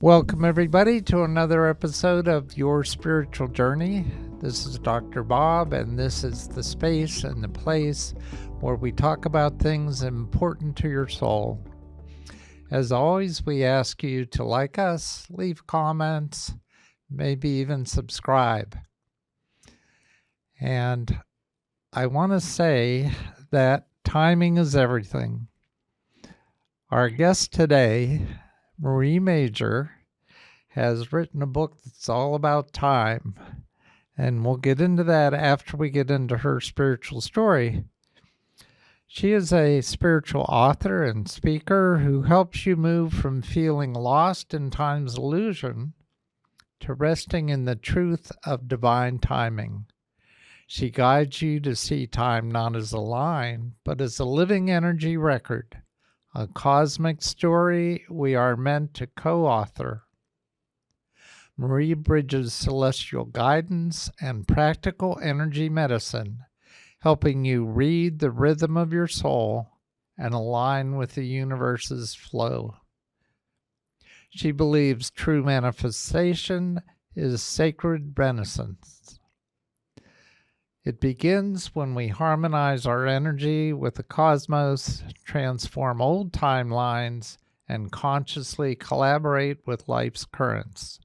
Welcome, everybody, to another episode of Your Spiritual Journey. This is Dr. Bob, and this is the space and the place where we talk about things important to your soul. As always, we ask you to like us, leave comments, maybe even subscribe. And I want to say that timing is everything. Our guest today, Marie Major, has written a book that's all about time, and we'll get into that after we get into her spiritual story. She is a spiritual author and speaker who helps you move from feeling lost in time's illusion to resting in the truth of divine timing. She guides you to see time not as a line, but as a living energy record, a cosmic story we are meant to co-author. Marie bridges celestial guidance and practical energy medicine, helping you read the rhythm of your soul and align with the universe's flow. She believes true manifestation is sacred renaissance. It begins when we harmonize our energy with the cosmos, transform old timelines, and consciously collaborate with life's currents.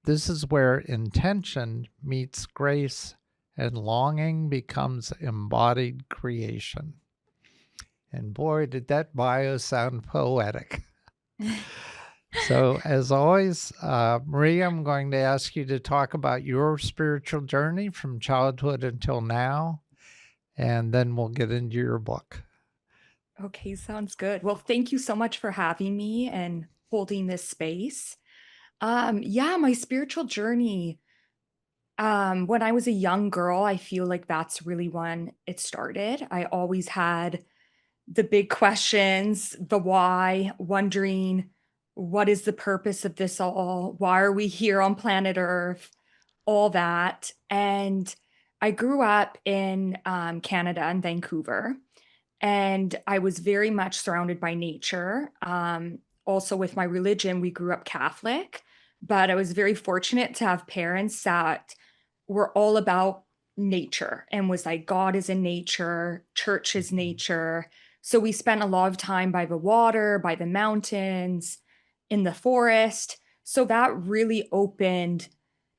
This is where intention meets grace and longing becomes embodied creation. And boy, did that bio sound poetic. So as always, Marie, I'm going to ask you to talk about your spiritual journey from childhood until now, and then we'll get into your book. Okay, sounds good. Well, thank you so much for having me and holding this space. My spiritual journey. When I was a young girl, I feel like that's really when it started. I always had the big questions, the why, wondering what is the purpose of this all? Why are we here on planet Earth? All that. And I grew up in Canada in Vancouver, and I was very much surrounded by nature. Also, with my religion, we grew up Catholic, but I was very fortunate to have parents that were all about nature and was like, God is in nature, church is nature. So we spent a lot of time by the water, by the mountains, in the forest. So that really opened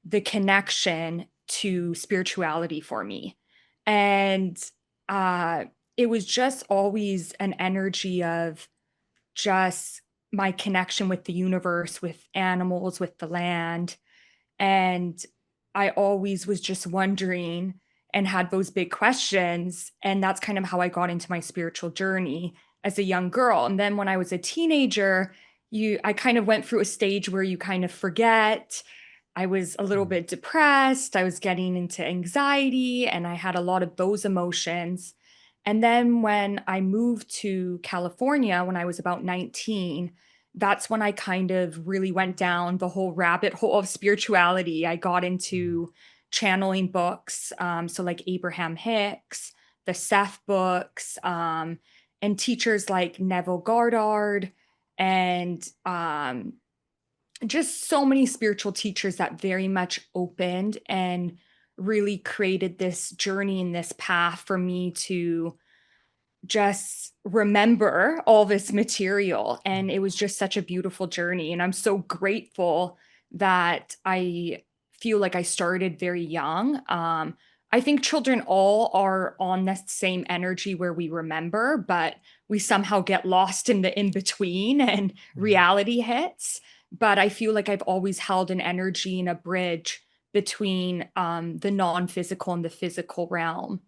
the connection to spirituality for me. And uh, it was just always an energy of just my connection with the universe, with animals, with the land. And I always was just wondering and had those big questions. And that's kind of how I got into my spiritual journey as a young girl. And then when I was a teenager, I kind of went through a stage where you kind of forget. I was a little bit depressed. I was getting into anxiety and I had a lot of those emotions. And then when I moved to California when I was about 19, that's when I kind of really went down the whole rabbit hole of spirituality. I got into channeling books, so like Abraham Hicks, the Seth books, and teachers like Neville Goddard, and just so many spiritual teachers that very much opened and really created this journey and this path for me to just remember all this material. And it was just such a beautiful journey. And I'm so grateful that I feel like I started very young. I think children all are on the same energy where we remember, but we somehow get lost in the in between and reality hits. But I feel like I've always held an energy and a bridge between the non physical and the physical realm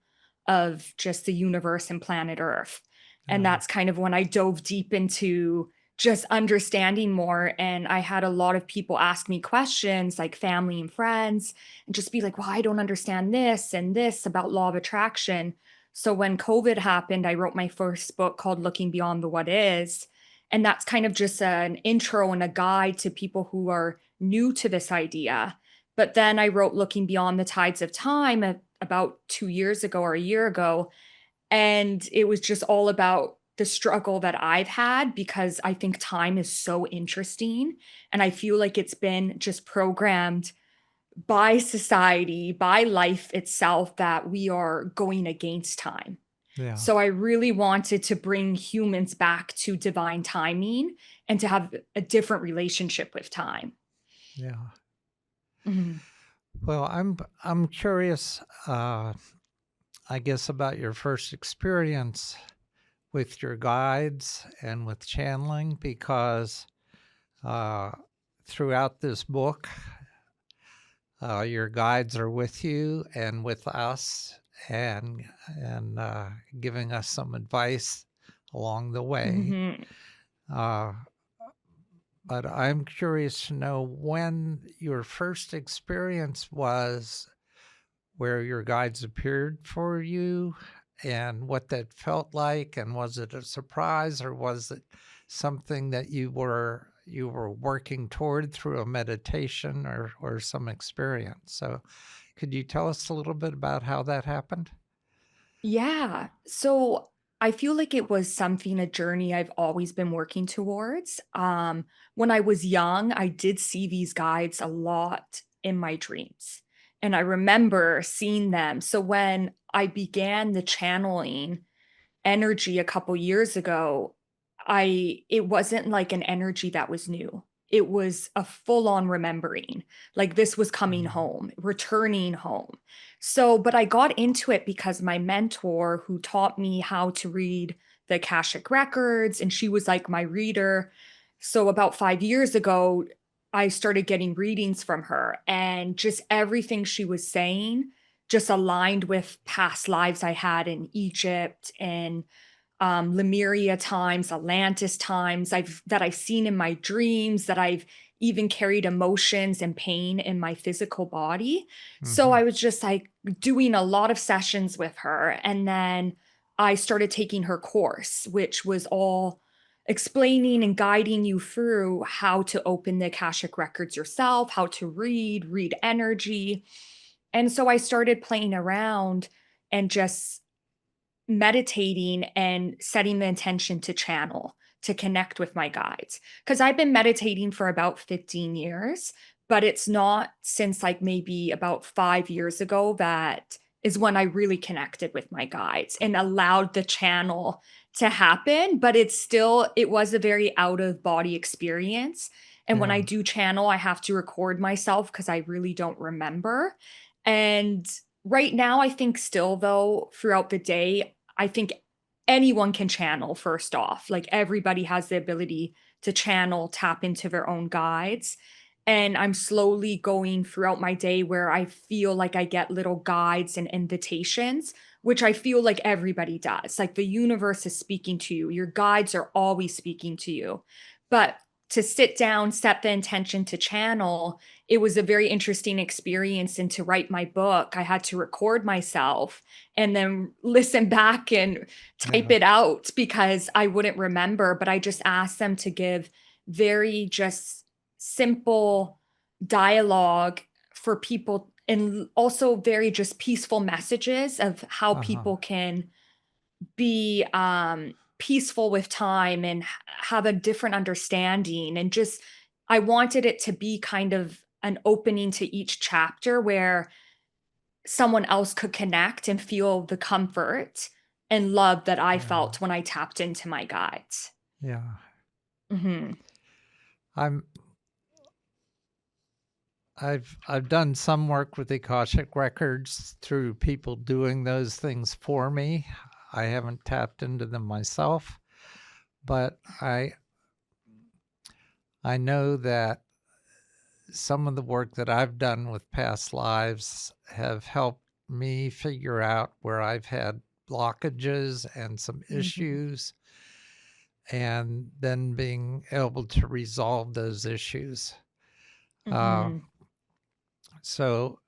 of just the universe and planet Earth. And Yeah. that's kind of when I dove deep into just understanding more. And I had a lot of people ask me questions, like family and friends, and just be like, well, I don't understand this and this about law of attraction. So when COVID happened, I wrote my first book called Looking Beyond the What Is. And that's kind of just an intro and a guide to people who are new to this idea. But then I wrote Looking Beyond the Tides of Time about 2 years ago or a year ago. And it was just all about the struggle that I've had because I think time is so interesting, and I feel like it's been just programmed by society, by life itself, that we are going against time. Yeah. So I really wanted to bring humans back to divine timing and to have a different relationship with time. Yeah. Mhm. Well, I'm curious, I guess, about your first experience with your guides and with channeling, because uh, throughout this book, your guides are with you and with us, and giving us some advice along the way. Mhm. Uh, but I'm curious to know when your first experience was where your guides appeared for you and what that felt like, and was it a surprise, or was it something that you were working toward through a meditation or some experience? So could you tell us a little bit about how that happened? Yeah. So I feel like it was something, a journey I've always been working towards. When I was young, I did see these guides a lot in my dreams. And I remember seeing them. So when I began the channeling energy a couple years ago, it wasn't like an energy that was new. It was a full-on remembering. Like this was coming Mhm. home, returning home. So, but I got into it because my mentor who taught me how to read the Akashic records, and she was like my reader. So about 5 years ago, I started getting readings from her, and just everything she was saying just aligned with past lives I had in Egypt and Lemuria times, Atlantis times I've seen in my dreams, that I've even carried emotions and pain in my physical body. So Mhm. I was just like doing a lot of sessions with her, and then I started taking her course, which was all explaining and guiding you through how to open the Akashic records yourself, how to read energy. And so I started playing around and just meditating and setting the intention to channel, to connect with my guides. Because I've been meditating for about 15 years, but it's not since like maybe about 5 years ago that is when I really connected with my guides and allowed the channel to happen. But it was a very out of body experience. And when Yeah. I do channel, I have to record myself because I really don't remember. And right now, I think still though, throughout the day, I think anyone can channel first off. Like everybody has the ability to channel, tap into their own guides. And I'm slowly going throughout my day where I feel like I get little guides and invitations, which I feel like everybody does. Like the universe is speaking to you, your guides are always speaking to you. But to sit down, set the intention to channel, it was a very interesting experience. And to write my book, I had to record myself and then listen back and type Yeah. it out because I wouldn't remember. But I just asked them to give very just simple dialogue for people, and also very just peaceful messages of how Uh-huh. people can be peaceful with time and have a different understanding. And just I wanted it to be kind of an opening to each chapter where someone else could connect and feel the comfort and love that I Yeah. felt when I tapped into my guides. Yeah. Mhm. I'm I've done some work with the Akashic records through people doing those things for me. I haven't tapped into them myself, but I know that some of the work that I've done with past lives have helped me figure out where I've had blockages and some Mhm. issues, and then being able to resolve those issues. Uh, Mhm. so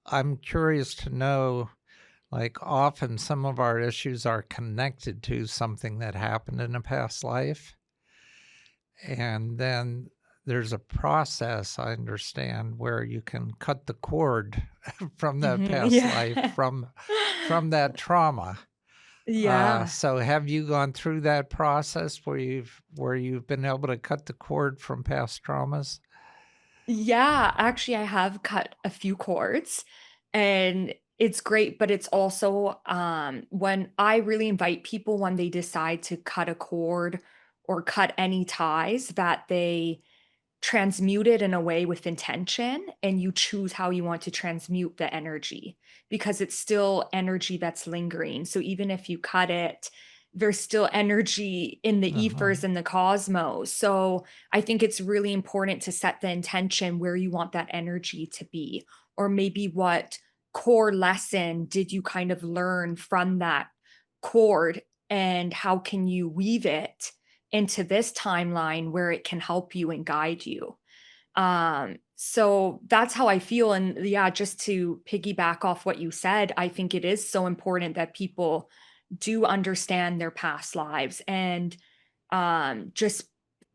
I'm curious to know, like, often some of our issues are connected to something that happened in a past life. And then there's a process, I understand, where you can cut the cord from that Mhm. past life, Yeah. from that trauma. Yeah. So have you gone through that process where you've been able to cut the cord from past traumas? Yeah, actually, I have cut a few cords, and it's great, but it's also, when I really invite people when they decide to cut a cord or cut any ties, that they transmute it in a way with intention, and you choose how you want to transmute the energy, because it's still energy that's lingering. So even if you cut it, there's still energy in the Uh-huh. ethers and the cosmos. So I think it's really important to set the intention where you want that energy to be, or maybe what core lesson did you kind of learn from that cord, and how can you weave it into this timeline where it can help you and guide you. So that's how I feel. And yeah, just to piggyback off what you said, I think it is so important that people do understand their past lives, and just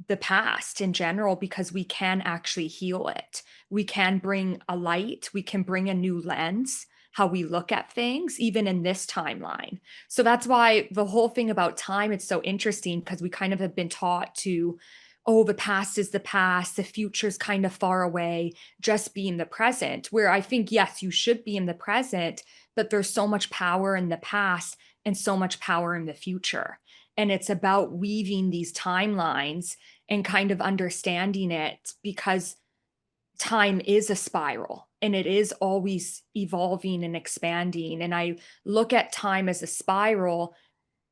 the past in general, because we can actually heal it. We can bring a light, we can bring a new lens, how we look at things, even in this timeline. So that's why the whole thing about time, it's so interesting, because we kind of have been taught to, oh, the past is the past, the future's kind of far away, just be in the present. Where I think, yes, you should be in the present, but there's so much power in the past and so much power in the future. And it's about weaving these timelines and kind of understanding it, because time is a spiral and it is always evolving and expanding. And I look at time as a spiral,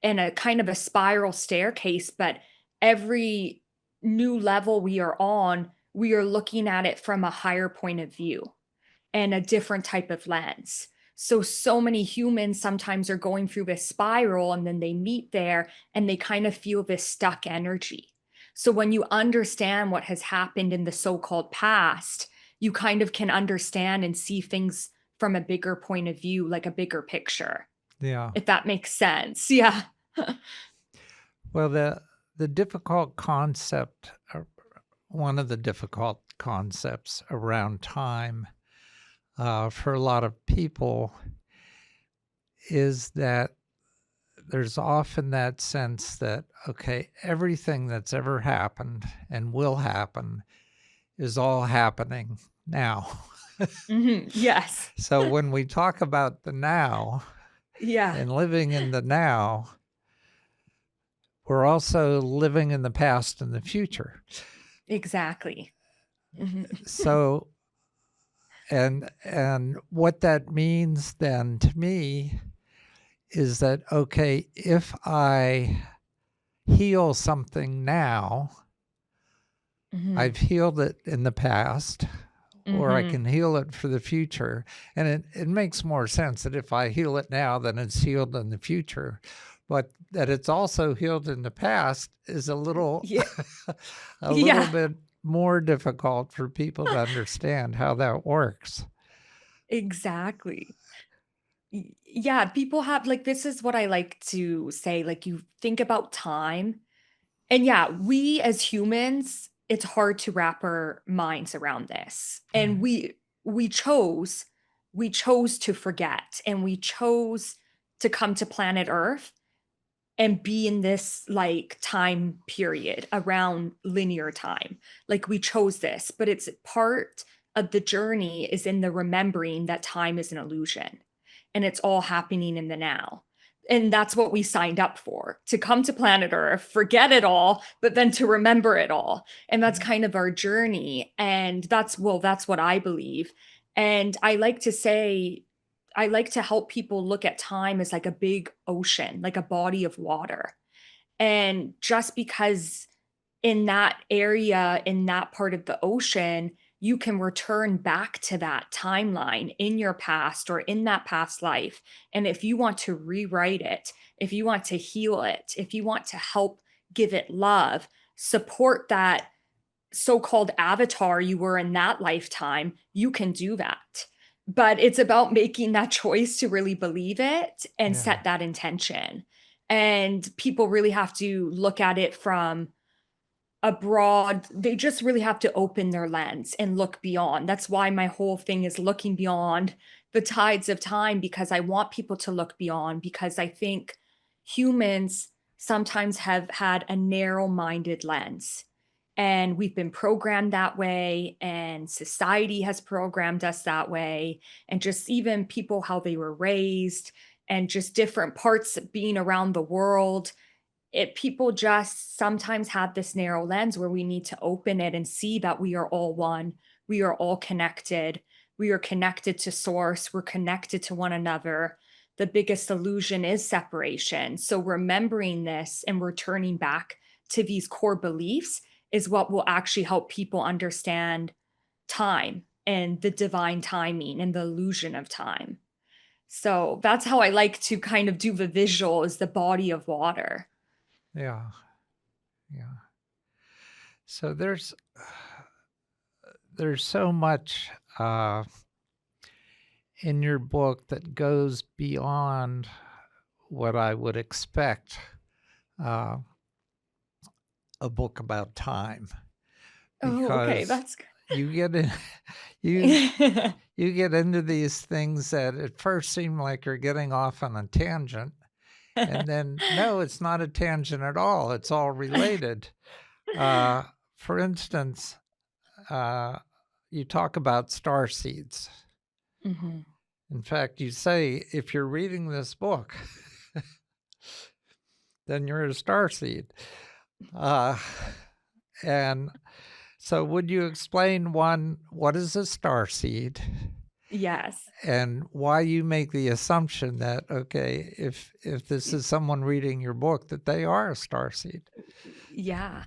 and a kind of a spiral staircase, but every new level we are on, we are looking at it from a higher point of view and a different type of lens. So many humans sometimes are going through this spiral, and then they meet there and they kind of feel this stuck energy. So when you understand what has happened in the so-called past, you kind of can understand and see things from a bigger point of view, like a bigger picture, Yeah. if that makes sense. Yeah. Well, the difficult concept, one of the difficult concepts around time for a lot of people is that there's often that sense that, okay, everything that's ever happened and will happen is all happening now. Mhm. Yes. So when we talk about the now Yeah, and living in the now, we're also living in the past and the future. exactly. Mhm. So and what that means then to me is that, okay, if I heal something now, Mhm. I've healed it in the past, or I Mhm. can heal it for the future. And it makes more sense that if I heal it now, then it's healed in the future. But that it's also healed in the past is a little Yeah. a little Yeah. bit more difficult for people to understand how that works. Exactly. Yeah, people have, like, this is what I like to say, like, you think about time, and yeah, we as humans, it's hard to wrap our minds around this. And Right. we chose to forget, and we chose to come to planet Earth and be in this, like, time period around linear time. Like, we chose this, but it's part of the journey is in the remembering that time is an illusion and it's all happening in the now. And that's what we signed up for, to come to planet Earth, forget it all, but then to remember it all. And that's kind of our journey. And that's, well, that's what I believe. And I like to say, I like to help people look at time as like a big ocean, like a body of water. And just because in that area, in that part of the ocean, you can return back to that timeline in your past or in that past life. And if you want to rewrite it, if you want to heal it, if you want to help give it love, support that so-called avatar you were in that lifetime, you can do that. But it's about making that choice to really believe it and Yeah. set that intention. And people really have to look at it from a broad, they just really have to open their lens and look beyond. That's why my whole thing is looking beyond the tides of time, because I want people to look beyond, because I think humans sometimes have had a narrow-minded lens, and we've been programmed that way, and society has programmed us that way, and just even people how they were raised, and just different parts of being around the world. It People just sometimes have this narrow lens where we need to open it and see that we are all one. We are all connected. We are connected to source. We're connected to one another. The biggest illusion is separation. So remembering this and returning back to these core beliefs is what will actually help people understand time and the divine timing and the illusion of time. So that's how I like to kind of do the visual, is the body of water. Yeah. Yeah. So there's so much in your book that goes beyond what I would expect uh, a book about time, Oh, okay, because that's you get in, you good. you get into these things that at first seem like you're getting off on a tangent, and then no, it's not a tangent at all. It's all related. Uh, for instance, uh, you talk about star seeds. Mhm. In fact, you say if you're reading this book, then you're a star seed. Uh, and so, would you explain one, what is a star seed, Yes. and why you make the assumption that, okay, if this is someone reading your book, that they are a star seed? Yeah.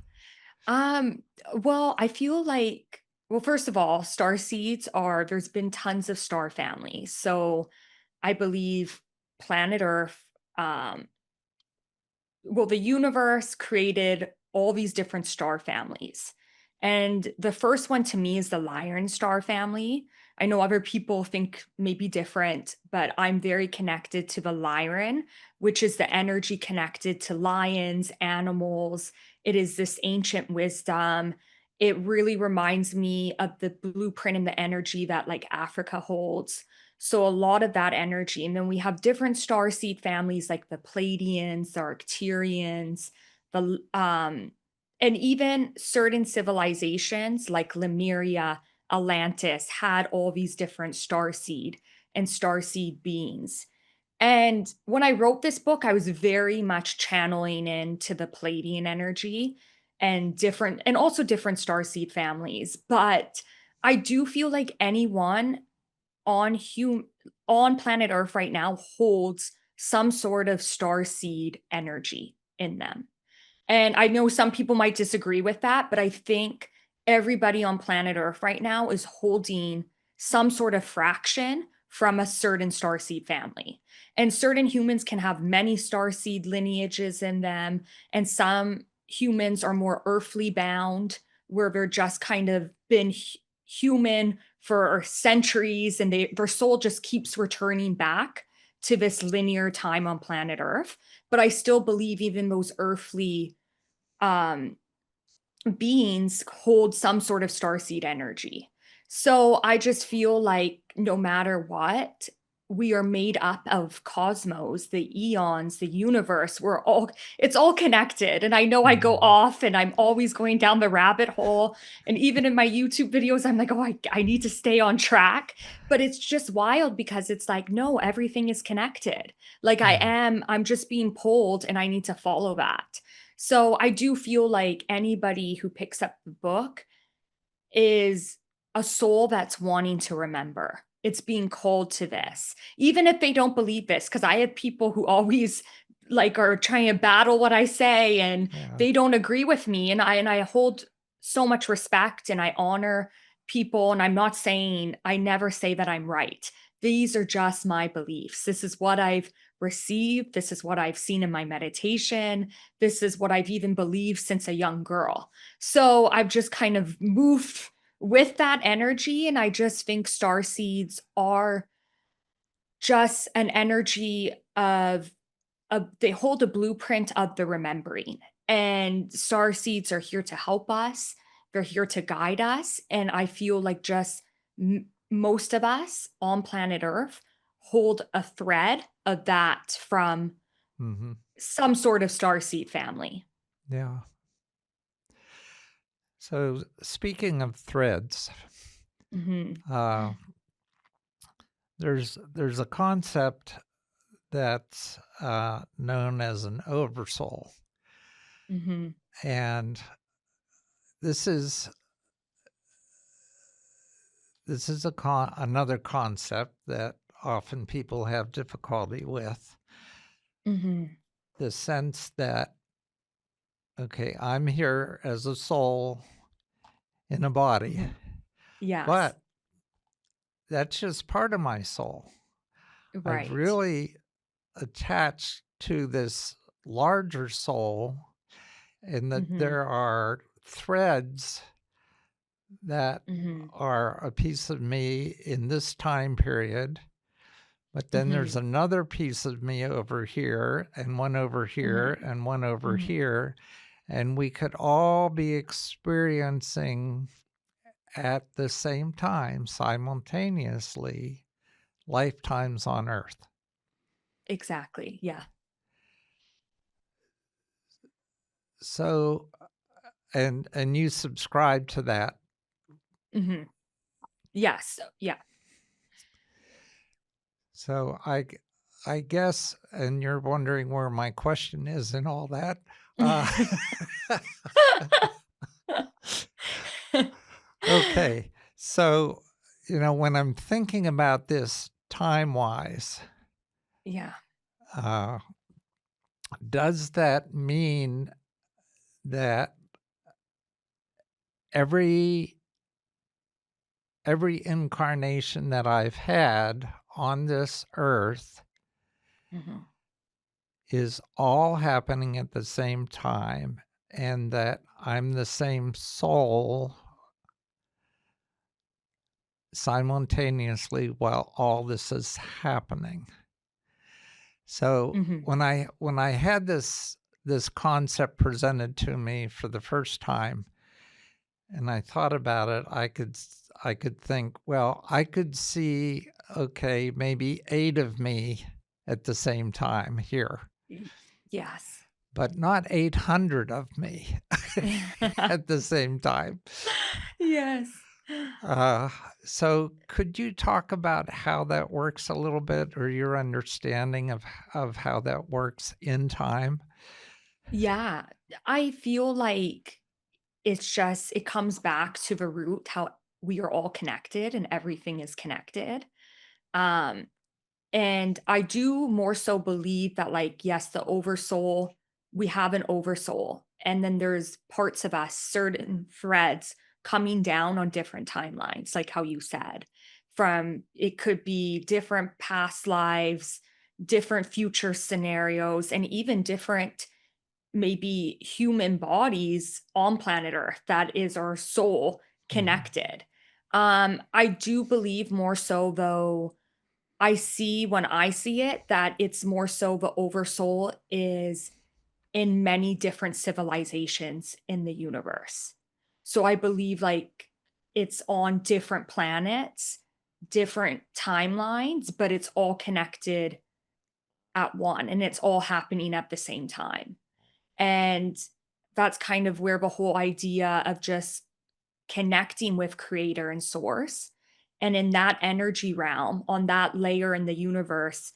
Um, well, I feel like, well, first of all, star seeds are there's been tons of star families. So I believe planet Earth, um, well, the universe created all these different star families. And the first one to me is the Lyran star family. I know other people think maybe different, but I'm very connected to the Lyran, which is the energy connected to lions, animals. It is this ancient wisdom. It really reminds me of the blueprint and the energy that like Africa holds. So a lot of that energy. And then we have different star seed families like the Pleiadians, the Arcturians, and even certain civilizations like Lemuria, Atlantis had all these different star seed and star seed beings. And when I wrote this book, I was very much channeling into the Palladian energy and also different star seed families. But I do feel like anyone on hum on planet Earth right now holds some sort of star seed energy in them. And I know some people might disagree with that, but I think everybody on planet Earth right now is holding some sort of fraction from a certain starseed family. And certain humans can have many starseed lineages in them, and some humans are more earthly bound, where they're just kind of been human for centuries and their soul just keeps returning back to this linear time on planet Earth. But I still believe even those earthly um, beings hold some sort of starseed energy. So I just feel like no matter what, we are made up of cosmos, the eons, the universe. It's all connected. And I know I go Mhm. off and I'm always going down the rabbit hole. And even in my YouTube videos, I'm like, oh, I need to stay on track. But it's just wild because it's like, no, everything is connected. Like Yeah. I'm just being pulled and I need to follow that. So I do feel like anybody who picks up the book is a soul that's wanting to remember. It's being called to this, even if they don't believe this. Because I have people who always like are trying to battle what I say and Yeah. they don't agree with me. And I hold so much respect and I honor people. And I'm not saying I never say that I'm right. These are just my beliefs. This is what I've received. This is what I've seen in my meditation. This is what I've even believed since a young girl. So I've just kind of moved with that energy, and I just think star seeds are just an energy of they hold a blueprint of the remembering. And star seeds are here to help us. They're here to guide us, and I feel like just most of us on planet Earth hold a thread of that from Mhm. Some sort of starseed family. Yeah. So speaking of threads, Mhm. uh, there's a concept that's known as an oversoul, Mhm. and this is another concept that often people have difficulty with. Mhm. The sense that, okay, I'm here as a soul in a body, Mhm. Yes. but that's just part of my soul. I've Right. really attached to this larger soul, and that Mhm. there are threads that Mhm. are a piece of me in this time period. But then there's Mhm. another piece of me over here, and one over here, Mhm. and one over Mhm. here. And we could all be experiencing at the same time, simultaneously, lifetimes on Earth. Exactly. Yeah. So, and you subscribe to that. Mhm. Yes. Yeah. So I guess, and you're wondering where my question is and all that. Uh, okay, so when I'm thinking about this time wise, Yeah. uh, does that mean that every every incarnation that I've had on this earth Mhm. is all happening at the same time, and that I'm the same soul simultaneously while all this is happening? So Mhm. when I had this concept presented to me for the first time, and I thought about it, I could think, well, I could see, okay, maybe 8 of me at the same time here, Y Yes. but not 800 of me at the same time. Yes. Uh, so could you talk about how that works a little bit, or your understanding of how that works in time? Yeah. I feel like it comes back to the root how we are all connected and everything is connected. Um, and I do more so believe that, like, yes, the oversoul, we have an oversoul, and then there's parts of us, certain threads coming down on different timelines, like how you said. From it could be different past lives, different future scenarios, and even different maybe human bodies on planet Earth that is our soul Mhm, connected. I do believe more so though, I see when I see it that it's more so the oversoul is in many different civilizations in the universe. So I believe like it's on different planets, different timelines, but it's all connected at one and it's all happening at the same time. And that's kind of where the whole idea of just connecting with creator and source. And in that energy realm, on that layer in the universe,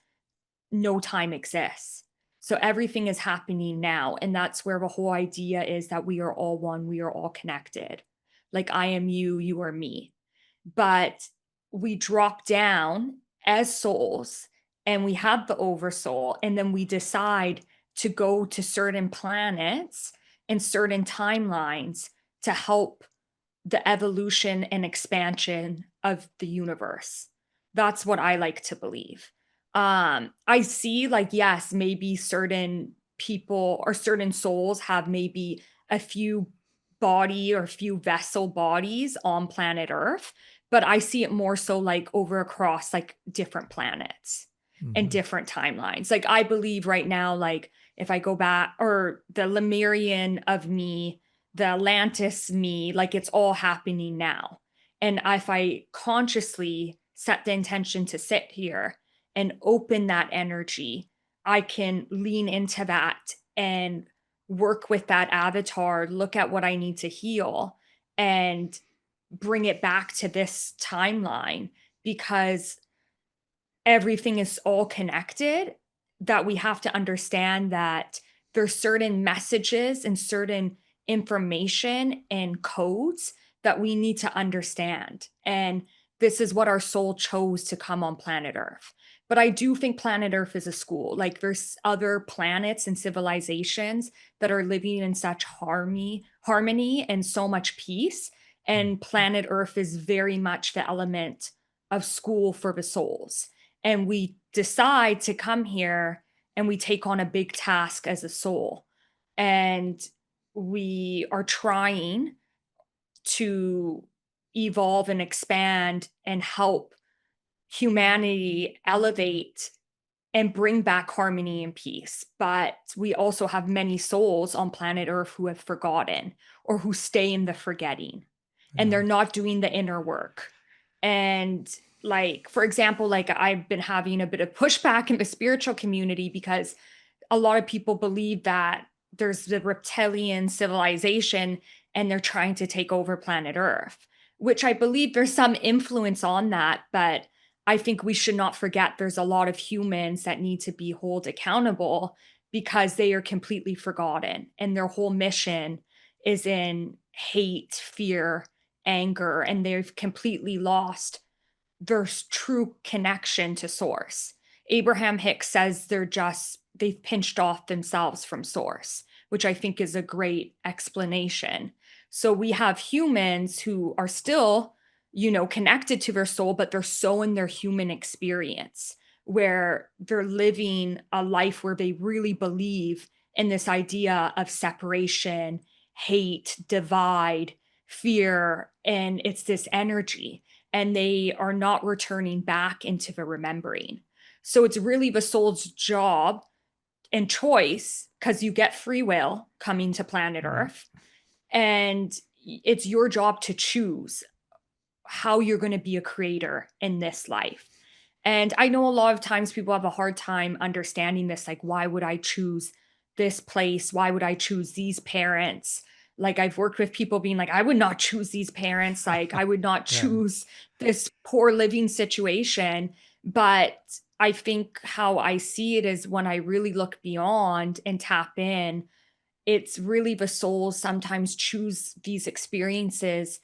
no time exists. So everything is happening now. And that's where the whole idea is that we are all one, we are all connected. Like I am you, you are me. But we drop down as souls and we have the oversoul, and then we decide to go to certain planets and certain timelines to help the evolution and expansion of the universe. That's what I like to believe. I see like yes, maybe certain people or certain souls have maybe a few body or few vessel bodies on planet Earth, but I see it more so like over across like different planets and mhm, different timelines. Like I believe right now, like if I go back or the Lemurian of me, the Atlantis me, like it's all happening now. And if I consciously set the intention to sit here and open that energy, I can lean into that and work with that avatar, look at what I need to heal, and bring it back to this timeline because everything is all connected, that we have to understand that there's certain messages and certain information and codes that we need to understand. And this is what our soul chose to come on planet Earth. But I do think planet Earth is a school. Like there's other planets and civilizations that are living in such harmony and so much peace. Mm. And planet Earth is very much the element of school for the souls, and we decide to come here and we take on a big task as a soul, and we are trying to evolve and expand and help humanity elevate and bring back harmony and peace. But we also have many souls on planet Earth who have forgotten or who stay in the forgetting, and Yeah. they're not doing the inner work. And like, for example, like I've been having a bit of pushback in the spiritual community because a lot of people believe that there's the reptilian civilization and they're trying to take over planet Earth, which I believe there's some influence on that. But I think we should not forget there's a lot of humans that need to be held accountable because they are completely forgotten and their whole mission is in hate, fear, anger, and they've completely lost their true connection to source. Abraham Hicks says they've pinched off themselves from source, which I think is a great explanation. So we have humans who are still, connected to their soul, but they're so in their human experience where they're living a life where they really believe in this idea of separation, hate, divide, fear, and it's this energy, and they are not returning back into the remembering. So it's really the soul's job and choice because you get free will coming to planet Right. Earth. And it's your job to choose how you're going to be a creator in this life. And I know a lot of times people have a hard time understanding this. Like, why would I choose this place? Why would I choose these parents? Like, I've worked with people being like, I would not choose these parents. Like, I would not Yeah. choose this poor living situation. But I think how I see it is when I really look beyond and tap in, it's really the souls sometimes choose these experiences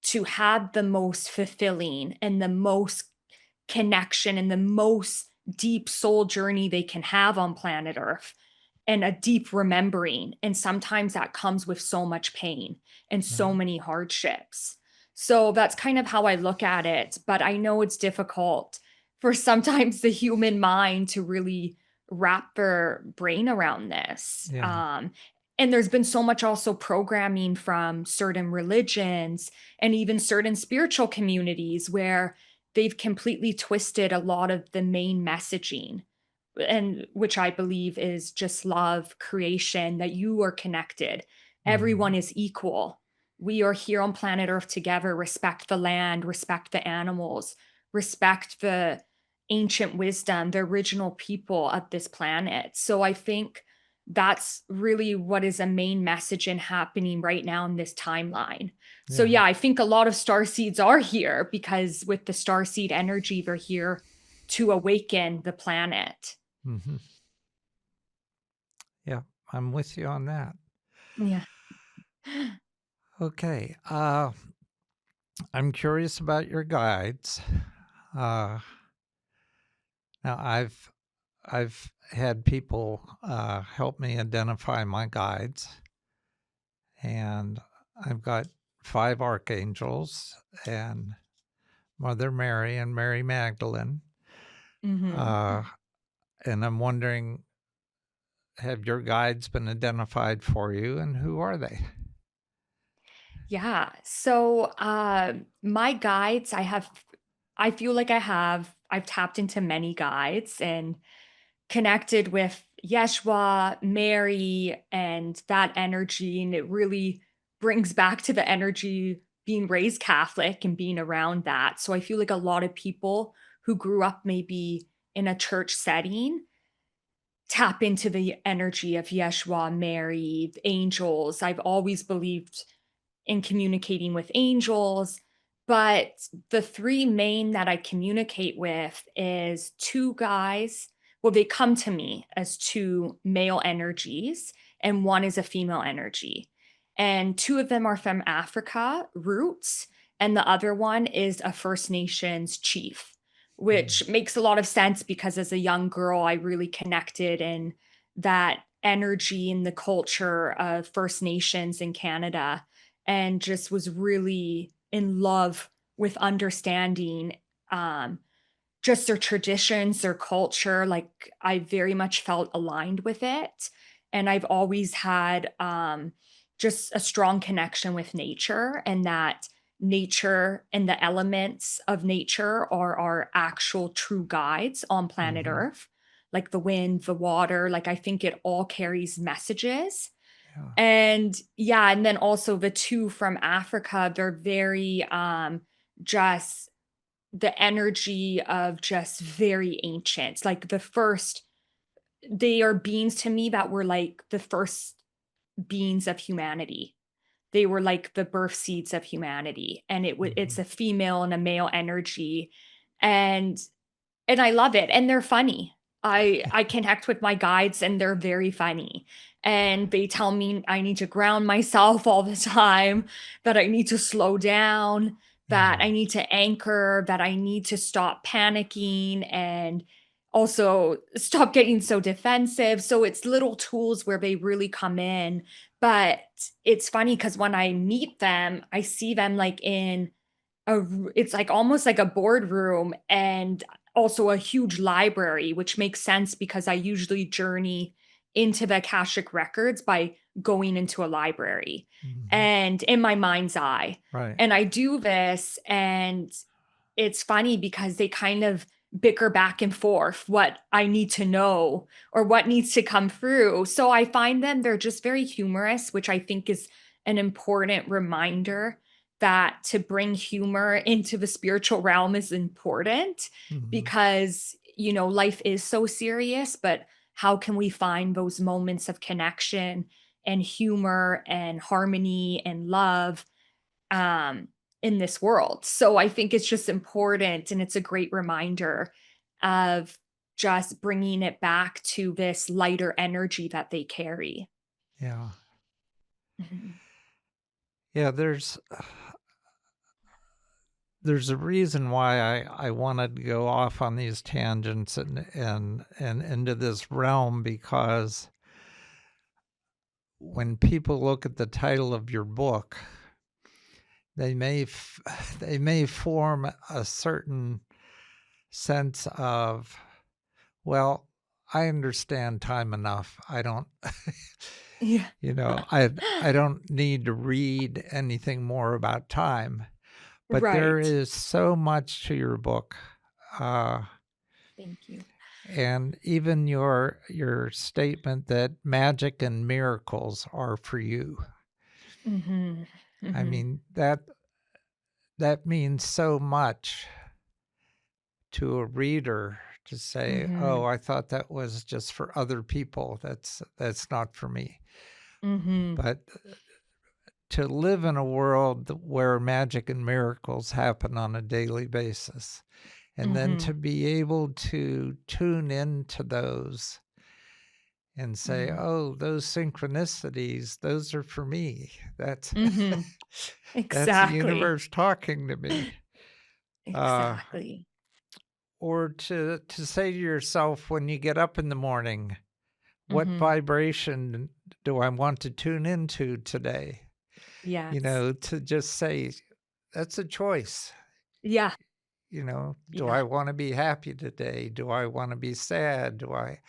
to have the most fulfilling and the most connection and the most deep soul journey they can have on planet Earth and a deep remembering. And sometimes that comes with so much pain and so Right. many hardships. So that's kind of how I look at it. But I know it's difficult for sometimes the human mind to really wrap their brain around this. Yeah. And there's been so much also programming from certain religions and even certain spiritual communities where they've completely twisted a lot of the main messaging, and which I believe is just love, creation, that you are connected. Everyone Mhm. is equal. We are here on planet Earth together. Respect the land, respect the animals, respect the ancient wisdom, the original people of this planet. So I think that's really what is a main message in happening right now in this timeline. So Yeah. yeah, I think a lot of star seeds are here because with the star seed energy, they're here to awaken the planet. Mhm. Yeah. I'm with you on that. Yeah. Okay. I'm curious about your guides. Uh, now I've had people help me identify my guides, and I've got 5 archangels and Mother Mary and Mary Magdalene. Mhm. Uh, and I'm wondering, have your guides been identified for you, and who are they? Yeah. So, my guides, I feel like I've tapped into many guides and connected with Yeshua, Mary, and that energy. And it really brings back to the energy being raised Catholic and being around that. So I feel like a lot of people who grew up maybe in a church setting tap into the energy of Yeshua, Mary, the angels. I've always believed in communicating with angels, but the three main that I communicate with is two guys. Well, they come to me as two male energies, and one is a female energy. And two of them are from Africa, roots, and the other one is a First Nations chief, Mm. which makes a lot of sense because as a young girl, I really connected in that energy and the culture of First Nations in Canada and just was really in love with understanding um, just their traditions, their culture. Like I very much felt aligned with it. And I've always had just a strong connection with nature, and that nature and the elements of nature are our actual true guides on planet Mhm. Earth, like the wind, the water. Like I think it all carries messages. Yeah. And yeah, and then also the 2 from Africa, they're very, just the energy of just very ancient. Like the first they are beings to me that were like the first beings of humanity. They were like the birth seeds of humanity, and it's Mhm. a female and a male energy, and I love it, and they're funny. I connect with my guides, and they're very funny, and they tell me I need to ground myself all the time, that I need to slow down, that Yeah. I need to anchor, that I need to stop panicking, and also stop getting so defensive. So it's little tools where they really come in, but it's funny because when I meet them, I see them, like, in it's like almost like a boardroom and also a huge library, which makes sense because I usually journey into the Akashic records by going into a library Mhm. and in my mind's eye. Right. And I do this, and it's funny because they kind of bicker back and forth what I need to know or what needs to come through. So I find them, they're just very humorous, which I think is an important reminder that to bring humor into the spiritual realm is important Mhm. because, life is so serious, but how can we find those moments of connection and humor and harmony and love um, in this world? So I think it's just important, and it's a great reminder of just bringing it back to this lighter energy that they carry. Yeah. Mhm. Yeah, there's a reason why I wanted to go off on these tangents and into this realm, because when people look at the title of your book, they may they may form a certain sense of, well, I understand time enough. I don't Yeah. I don't need to read anything more about time. But there Right. is so much to your book, uh, Thank you. and even your statement that magic and miracles are for you. Mhm. I Mhm. mean, that means so much to a reader to say, "Oh, Mhm. I thought that was just for other people. That's not for me." Mhm. But to live in a world where magic and miracles happen on a daily basis, and then to Mhm. be able to tune into those and say, Mhm. "Oh, those synchronicities, those are for me." That's Mhm. that's the Exactly. universe talking to me. Uh, Exactly. or to say to yourself when you get up in the morning, what Mhm. vibration do I want to tune into today? Yes. To just say, that's a choice. Yeah. Do Yeah. I want to be happy today? Do I want to be sad? Do I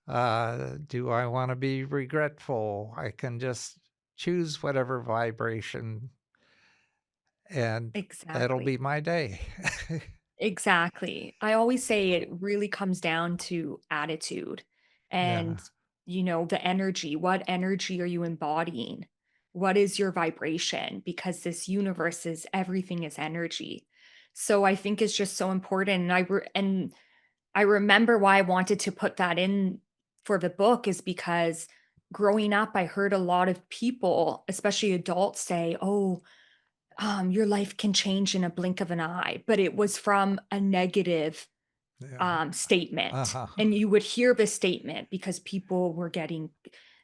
want to be regretful? I can just choose whatever vibration, and that'll be Exactly. my day. Exactly. I always say it really comes down to attitude Yeah, and, the energy. What energy are you embodying? What is your vibration? Because this universe is everything is energy. So I think it's just so important. And I remember why I wanted to put that in for the book is because growing up, I heard a lot of people, especially adults, say, "Oh, your life can change in a blink of an eye," but it was from a negative Yeah. statement. Uh-huh. And you would hear this statement because people were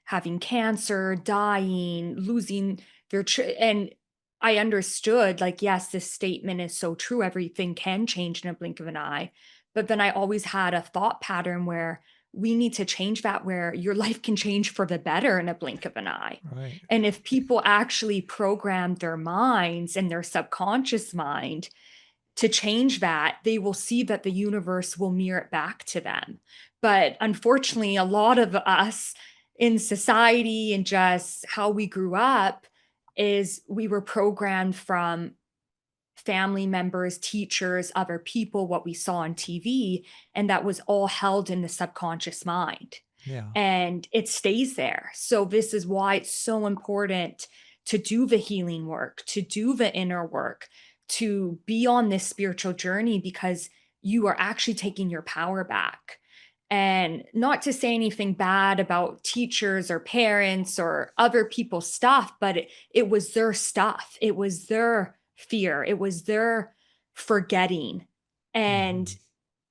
having cancer, dying, losing and I understood, like, yes, this statement is so true. Everything can change in a blink of an eye. But then I always had a thought pattern where we need to change that, where your life can change for the better in a blink of an eye. Right. And if people actually program their minds and their subconscious mind to change that, they will see that the universe will mirror it back to them. But unfortunately, a lot of us in society and just how we grew up is we were programmed from family members, teachers, other people, what we saw on TV, and that was all held in the subconscious mind Yeah. and it stays there. So this is why it's so important to do the healing work, to do the inner work, to be on this spiritual journey because you are actually taking your power back. And not to say anything bad about teachers or parents or other people's stuff, but it was their stuff. It was their fear. It was their forgetting. And Mhm.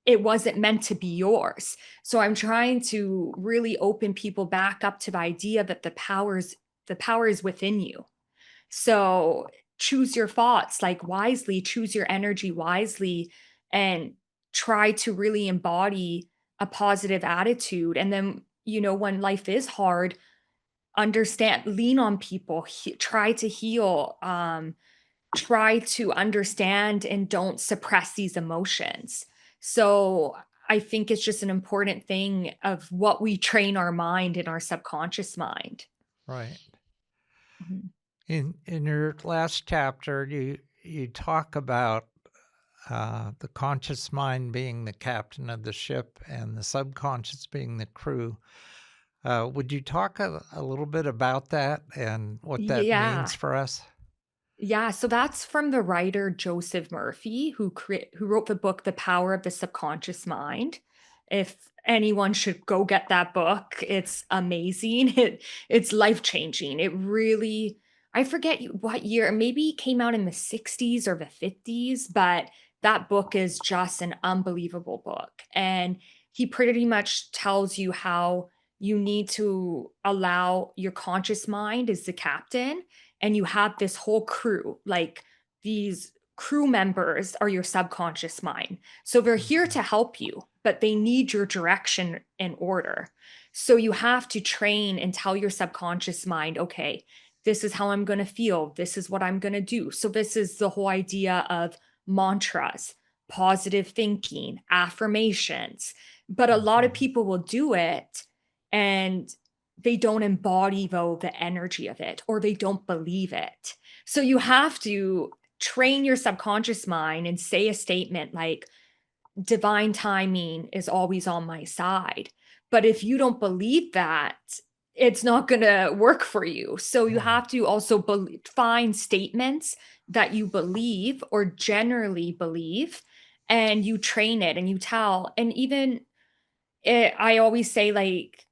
it wasn't meant to be yours. So I'm trying to really open people back up to the idea that the power is within you. So choose your thoughts like wisely, choose your energy wisely and try to really embody a positive attitude and then when life is hard, understand, lean on people, try to heal, try to understand and don't suppress these emotions. So I think it's just an important thing of what we train our mind and our subconscious mind. Right. Mhm. In your last chapter, you talk about the conscious mind being the captain of the ship and the subconscious being the crew. Would you talk a little bit about that and what that means Yeah. for us? Yeah, so that's from the writer Joseph Murphy, who wrote the book The Power of the Subconscious Mind. If anyone should go get that book, it's amazing. It's life-changing. It really I forget what year, maybe it came out in the 60s or the 50s, but that book is just an unbelievable book. And he pretty much tells you how you need to allow your conscious mind as the captain and you have this whole crew, like these crew members are your subconscious mind. So they're here Mhm. to help you, but they need your direction and order. So you have to train and tell your subconscious mind, okay, this is how I'm going to feel. This is what I'm going to do. So this is the whole idea of mantras, positive thinking, affirmations. But a lot of Mhm. people will do it and they don't embody though the energy of it or they don't believe it. So you have to train your subconscious mind and say a statement like divine timing is always on my side. But if you don't believe that, it's not going to work for you. So you Yeah. have to also find statements that you believe or generally believe and you train it and you tell and even I always say, like,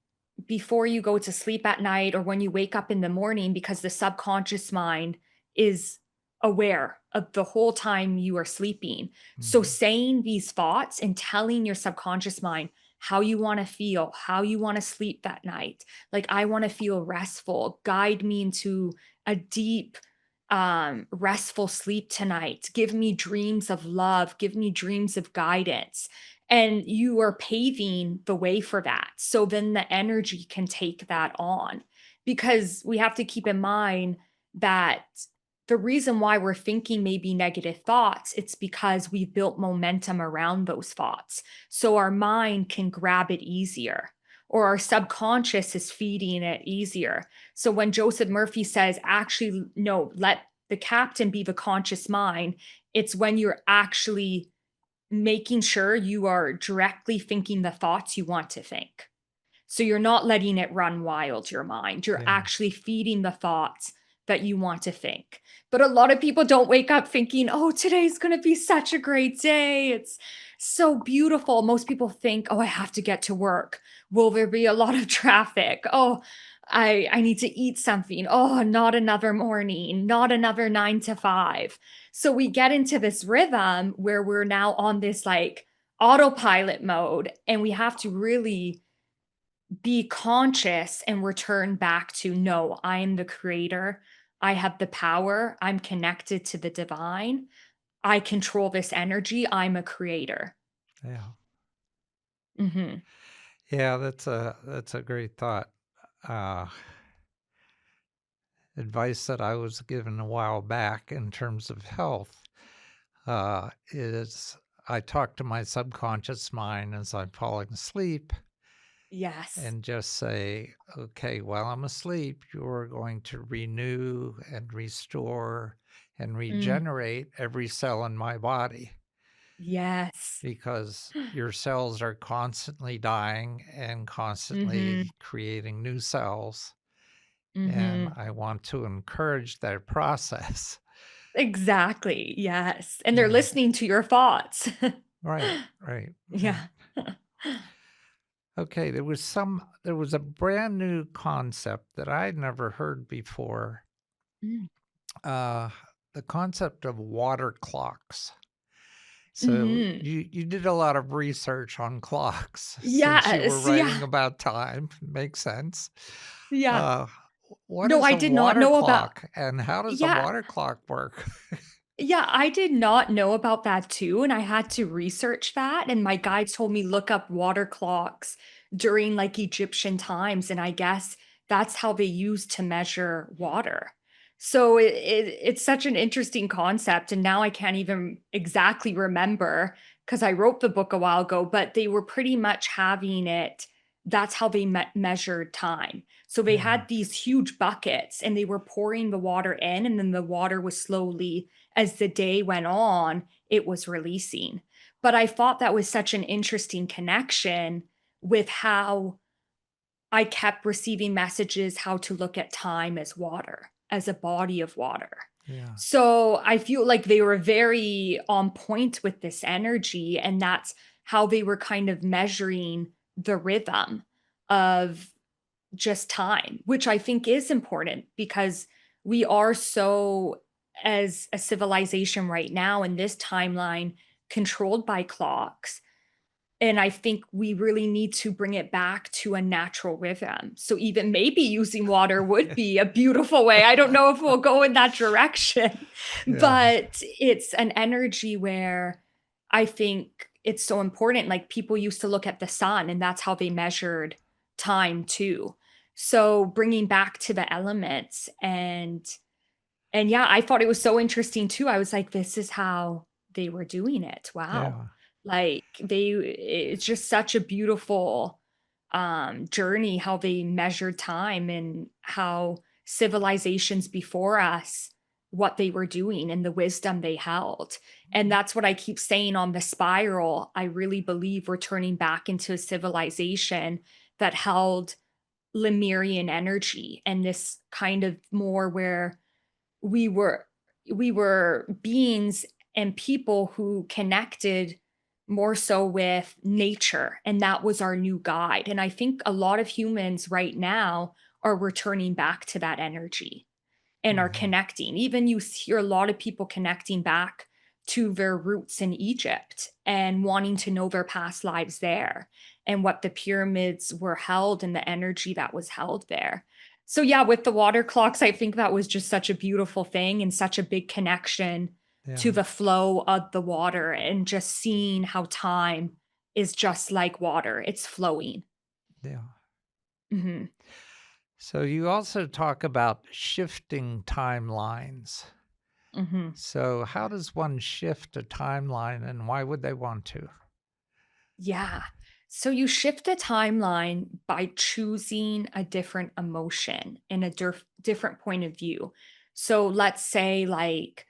before you go to sleep at night or when you wake up in the morning, because the subconscious mind is aware of the whole time you are sleeping. So, Mhm. saying these thoughts and telling your subconscious mind how you want to feel, how you want to sleep that night. Like, I want to feel restful. Guide me into a deep, restful sleep tonight. Give me dreams of love. Give me dreams of guidance and you are paving the way for that. So then the energy can take that on because we have to keep in mind that the reason why we're thinking maybe negative thoughts it's because we've built momentum around those thoughts so our mind can grab it easier or our subconscious is feeding it easier. So when Joseph Murphy says actually no, let the captain be the conscious mind, it's when you're actually making sure you are directly thinking the thoughts you want to think. So you're not letting it run wild, your mind. You're Yeah. actually feeding the thoughts that you want to think. But a lot of people don't wake up thinking, oh, today's going to be such a great day. So beautiful. Most people think, "Oh, I have to get to work. Will there be a lot of traffic? Oh, I need to eat something. Oh, not another morning, not another 9 to 5." So we get into this rhythm where we're now on this, like, autopilot mode, and we have to really be conscious and return back to, "No, I am the creator. I have the power. I'm connected to the divine. I control this energy. I'm a creator." Yeah. Mhm. Yeah, that's a great thought. Uh, Advice that I was given a while back in terms of health is I talk to my subconscious mind as I'm falling asleep Yes. and just say, okay, while I'm asleep, you're going to renew and restore and Mm. regenerate every cell in my body Yes. because your cells are constantly dying and constantly Mhm. creating new cells. And Mhm. I want to encourage that process. Exactly, yes, and they're Yeah. listening to your thoughts. Right, right, right. Yeah. Okay, there was a brand new concept that I'd never heard before. Mm. Uh, the concept of water clocks. So Mhm. you did a lot of research on clocks since you were Yes, writing yeah, about time. Makes sense. yeah. Uh, what No, is I a did not water know about. clock and how does a Yeah. water clock work? Yeah, I did not know about that too, and I had to research that, and my guide told me look up water clocks during, like, Egyptian times, and I guess that's how they used to measure water. So it's such an interesting concept, and now I can't even exactly remember because I wrote the book a while ago, but they were pretty much having it that's how they measured time. So they Yeah, had these huge buckets, and they were pouring the water in, and then the water was slowly as the day went on, it was releasing. But I thought that was such an interesting connection with how I kept receiving messages how to look at time as water, as a body of water. yeah, So I feel like they were very on point with this energy, and that's how they were kind of measuring the rhythm of just time, which I think is important because we are so, as a civilization right now in this timeline, controlled by clocks. And I think we really need to bring it back to a natural rhythm. So even maybe using water would be a beautiful way. I don't know if we'll go in that direction, yeah, but it's an energy where I think it's so important. Like people used to look at the sun and that's how they measured time too. So bringing back to the elements and yeah, I thought it was so interesting too. I was like, this is how they were doing it. Wow. yeah, Like it's just such a beautiful journey how they measured time and how civilizations before us what they were doing and the wisdom they held. And that's what I keep saying on the spiral. I really believe we're turning back into a civilization that held Lemurian energy and this kind of more where we were we were beings and people who connected more so with nature, and that was our new guide. And I think a lot of humans right now are returning back to that energy and are mhm, connecting. Even you hear a lot of people connecting back to their roots in Egypt and wanting to know their past lives there and what the pyramids were held and the energy that was held there. So, yeah, with the water clocks, I think that was just such a beautiful thing and such a big connection to yeah, the flow of the water and just seeing how time is just like water, it's flowing. yeah. Mhm. So you also talk about shifting timelines. Mhm. So how does one shift a timeline and why would they want to? Yeah. So you shift the timeline by choosing a different emotion and a different point of view. So let's say, like,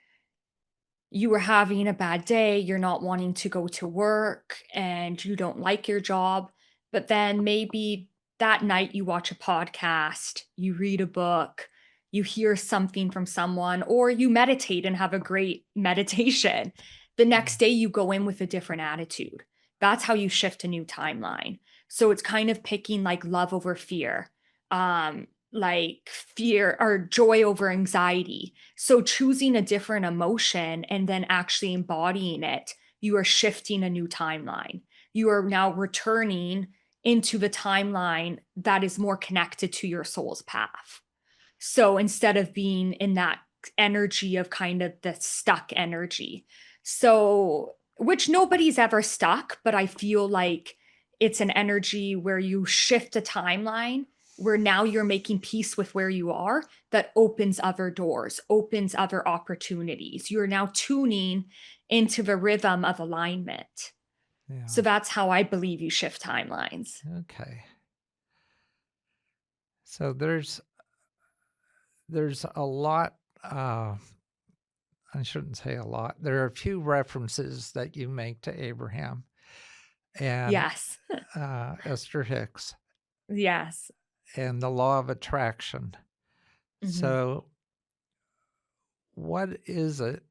you were having a bad day, you're not wanting to go to work and you don't like your job, but then maybe that night you watch a podcast, you read a book, you hear something from someone, or you meditate and have a great meditation. The Yeah. next day you go in with a different attitude. That's how you shift a new timeline. So it's kind of picking like love over fear, like fear or joy over anxiety. So choosing a different emotion and then actually embodying it, you are shifting a new timeline. You are now returning into the timeline that is more connected to your soul's path. So instead of being in that energy of kind of the stuck energy. So, which nobody's ever stuck, but I feel like it's an energy where you shift a timeline where now you're making peace with where you are that opens other doors, opens other opportunities. You're now tuning into the rhythm of alignment. Yeah. So that's how I believe you shift timelines. Okay. So there's a lot. I shouldn't say a lot. There are a few references that you make to Abraham and Yes. Esther Hicks Yes. and the law of attraction. Mhm. So, what is it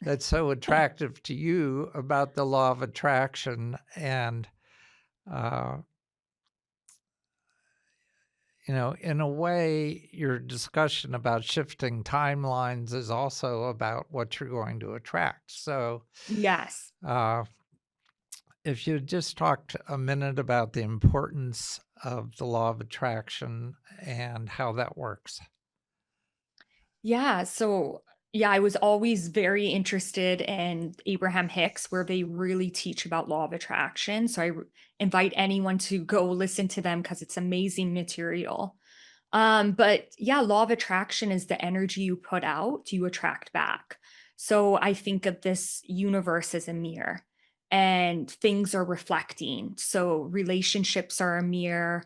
that's so attractive to you about the law of attraction? And, uh, in a way, your discussion about shifting timelines is also about what you're going to attract. So, Yes. uh, if you just talked a minute about the importance of the law of attraction and how that works. Yeah, so yeah, I was always very interested in Abraham Hicks, where they really teach about law of attraction. So invite anyone to go listen to them because it's amazing material. But yeah, law of attraction is the energy you put out, you attract back. So I think of this universe as a mirror and things are reflecting. So relationships are a mirror,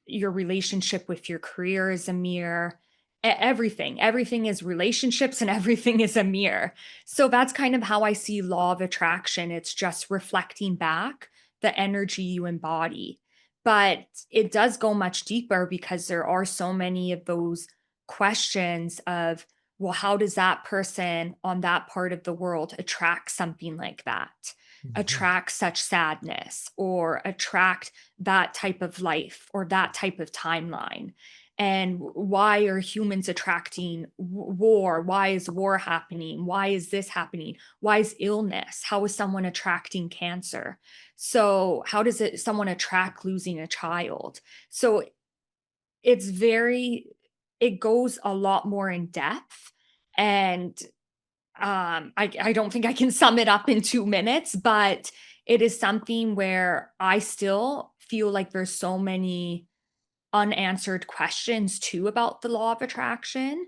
your relationship with your career is a mirror. Everything is relationships and everything is a mirror. So that's kind of how I see law of attraction. It's just reflecting back the energy you embody. But it does go much deeper because there are so many of those questions of, well, how does that person on that part of the world attract something like that, Mhm. attract such sadness, or attract that type of life or that type of timeline? And why are humans attracting war? Why is war happening? Why is this happening? Why is illness? How is someone attracting cancer? So how does it someone attract losing a child? So it's very, it goes a lot more in depth. And I don't think I can sum it up in 2 minutes, but it is something where I still feel like there's so many unanswered questions too about the law of attraction.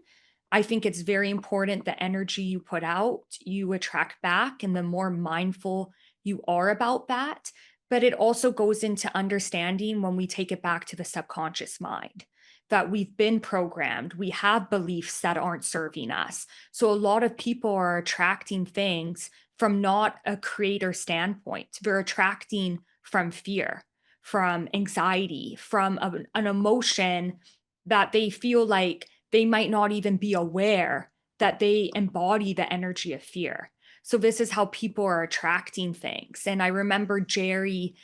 I think it's very important the energy you put out, you attract back, and the more mindful you are about that. But it also goes into understanding when we take it back to the subconscious mind that we've been programmed, we have beliefs that aren't serving us. So a lot of people are attracting things from not a creator standpoint, they're attracting from fear, from anxiety, from an emotion that they feel like they might not even be aware that they embody the energy of fear. So this is how people are attracting things. And I remember Jerry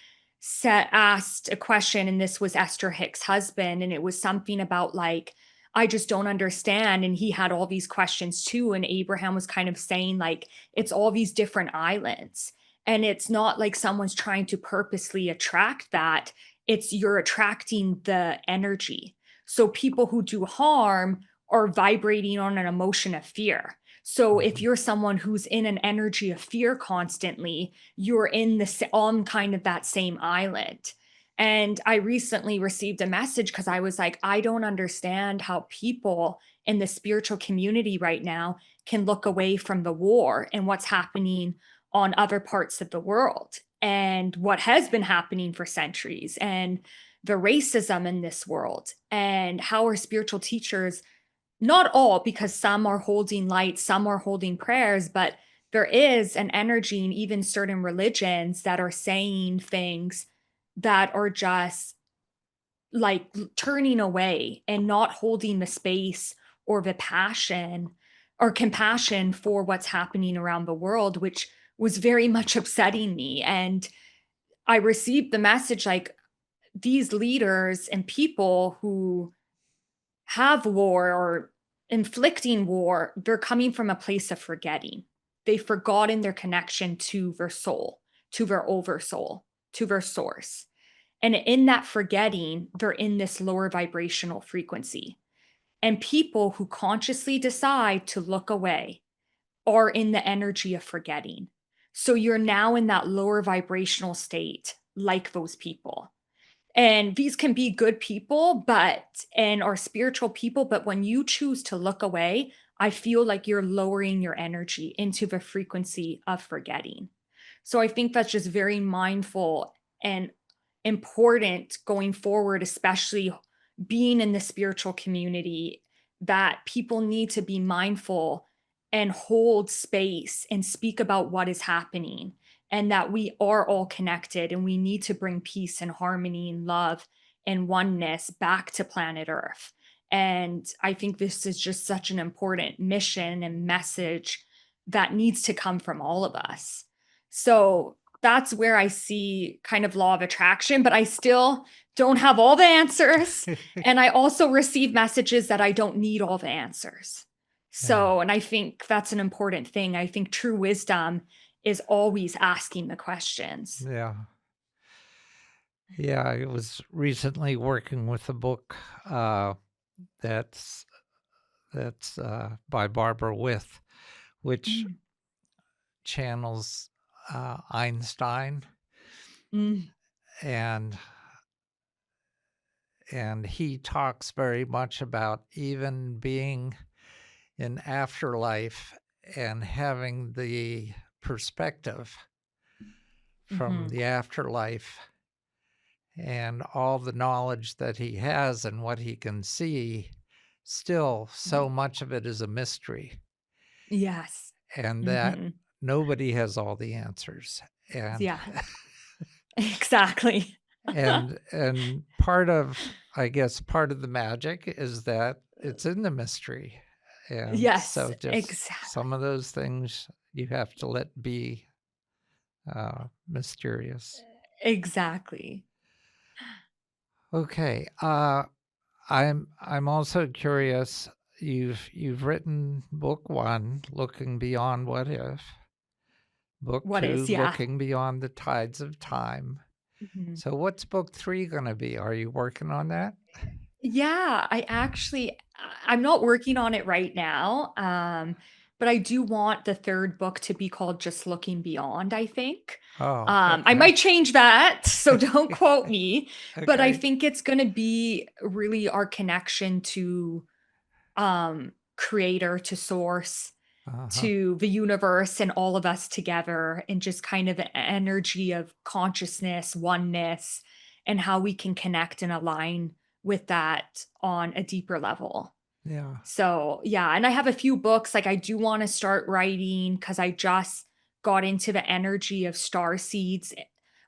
asked a question, and this was Esther Hicks' husband, and it was something about like, I just don't understand. And he had all these questions too. And Abraham was kind of saying, like, it's all these different islands. And it's not like someone's trying to purposely attract that. It's you're attracting the energy. So people who do harm are vibrating on an emotion of fear. So if Mhm. you're someone who's in an energy of fear constantly, you're in on kind of that same island. And I recently received a message because I was like, I don't understand how people in the spiritual community right now can look away from the war and what's happening on other parts of the world and what has been happening for centuries and the racism in this world and how our spiritual teachers, not all, because some are holding light, some are holding prayers, but there is an energy in even certain religions that are saying things that are just like turning away and not holding the space or the passion or compassion for what's happening around the world, which was very much upsetting me. And I received the message like these leaders and people who have war or inflicting war, they're coming from a place of forgetting. They've forgotten their connection to their soul, to their oversoul, to their source. And in that forgetting, they're in this lower vibrational frequency. And people who consciously decide to look away are in the energy of forgetting. So you're now in that lower vibrational state, like those people. And these can be good people, and are spiritual people, but when you choose to look away, I feel like you're lowering your energy into the frequency of forgetting. So I think that's just very mindful and important going forward, especially being in the spiritual community, that people need to be mindful and hold space and speak about what is happening, and that we are all connected and we need to bring peace and harmony and love and oneness back to planet Earth. And I think this is just such an important mission and message that needs to come from all of us. So that's where I see kind of law of attraction, but I still don't have all the answers. And I also receive messages that I don't need all the answers. Yeah. So, and I think that's an important thing. I think true wisdom is always asking the questions. Yeah. Yeah. I was recently working with a book that's by Barbara With, which Mm, channels Einstein, mm, and he talks very much about even being in afterlife and having the perspective from mhm. the afterlife and all the knowledge that he has and what he can see. Still, so much of it is a mystery, Yes. and that Mhm. nobody has all the answers. And Yeah, exactly. and part of, I guess, part of the magic is that it's in the mystery. And Yes, so just exactly. some of those things you have to let be mysterious. Exactly. Okay. I'm also curious. You've written book one, Looking Beyond What If, book What two, is, yeah. Looking Beyond the Tides of Time. Mhm. So what's book three gonna be? Are you working on that? Yeah, I'm not working on it right now, but I do want the 3rd book to be called Just Looking Beyond, I think. Oh, I okay. might change that, so don't quote me, but I Okay. think it's gonna be really our connection to, creator, to source, Uh-huh. to the universe and all of us together, and just kind of an energy of consciousness, oneness, and how we can connect and align with that on a deeper level. Yeah. So, yeah, and I have a few books, like, I do wanna start writing because I just got into the energy of star seeds,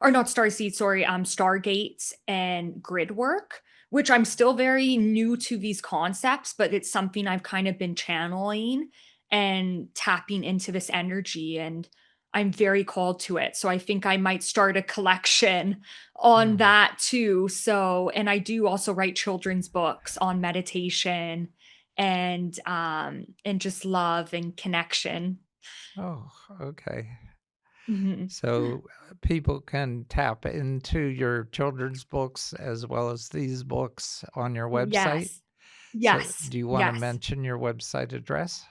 or not star seeds, sorry, stargates and grid work, which I'm still very new to these concepts, but it's something I've kind of been channeling and tapping into this energy, and I'm very called to it. So I think I might start a collection on Hmm. that too. So, and I do also write children's books on meditation and just love and connection. Oh, okay. Mhm. So people can tap into your children's books as well as these books on your website. Yes. So Yes. do you want to Yes. mention your website address?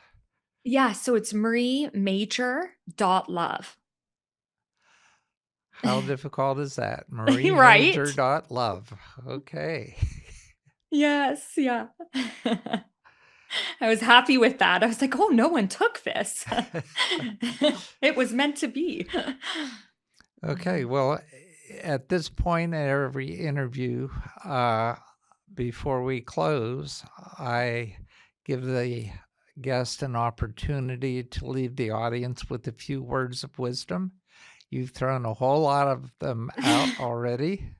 Yeah, so it's mariemajor.love. How difficult is that? Marie Major Right? dot love. Okay. Yes, yeah. I was happy with that. I was like, "Oh, no one took this." It was meant to be. Okay. Well, at this point in every interview, uh, before we close, I give the guest an opportunity to leave the audience with a few words of wisdom. You've thrown a whole lot of them out already,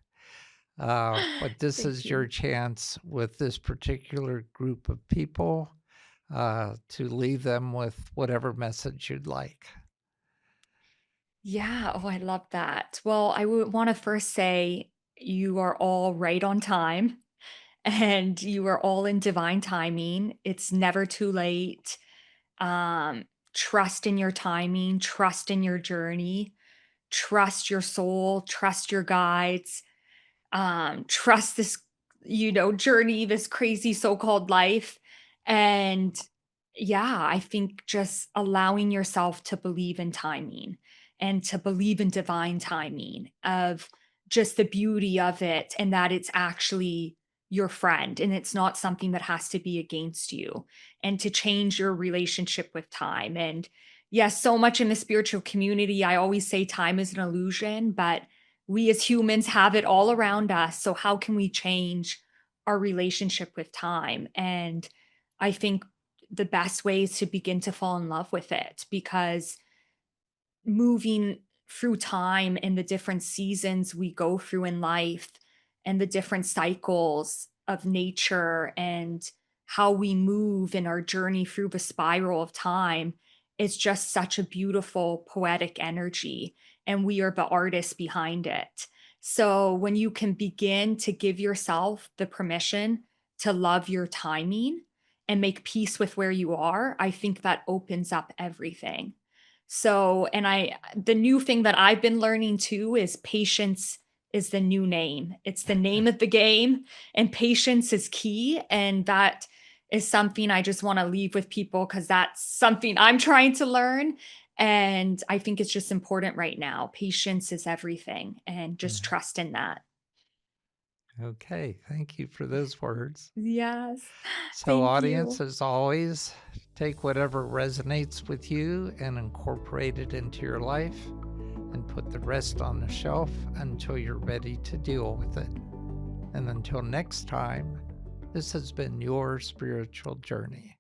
but this Thank is you. your chance with this particular group of people to leave them with whatever message you'd like. Yeah. Oh, I love that. Well, I would want to first say you are all right on time and you are all in divine timing. It's never too late. Um, Trust in your timing, trust in your journey, trust your soul, trust your guides, trust this, journey, this crazy so-called life. And yeah, I think just allowing yourself to believe in timing and to believe in divine timing of just the beauty of it and that it's actually your friend and it's not something that has to be against you, and to change your relationship with time. And yes, so much in the spiritual community, I always say time is an illusion, but we as humans have it all around us. So, how can we change our relationship with time? And I think the best way is to begin to fall in love with it, because moving through time and the different seasons we go through in life and the different cycles of nature and how we move in our journey through the spiral of time is just such a beautiful poetic energy, and we are the artists behind it. So when you can begin to give yourself the permission to love your timing and make peace with where you are, I think that opens up everything. So, and the new thing that I've been learning too is patience is the new name. It's the name of the game, and patience is key. And that is something I just want to leave with people because that's something I'm trying to learn. And I think it's just important right now. Patience is everything, and just Yeah. trust in that. Okay, thank you for those words. Yes. So, Thank audience, you. as always, take whatever resonates with you and incorporate it into your life, and put the rest on the shelf until you're ready to deal with it. And until next time, this has been your spiritual journey.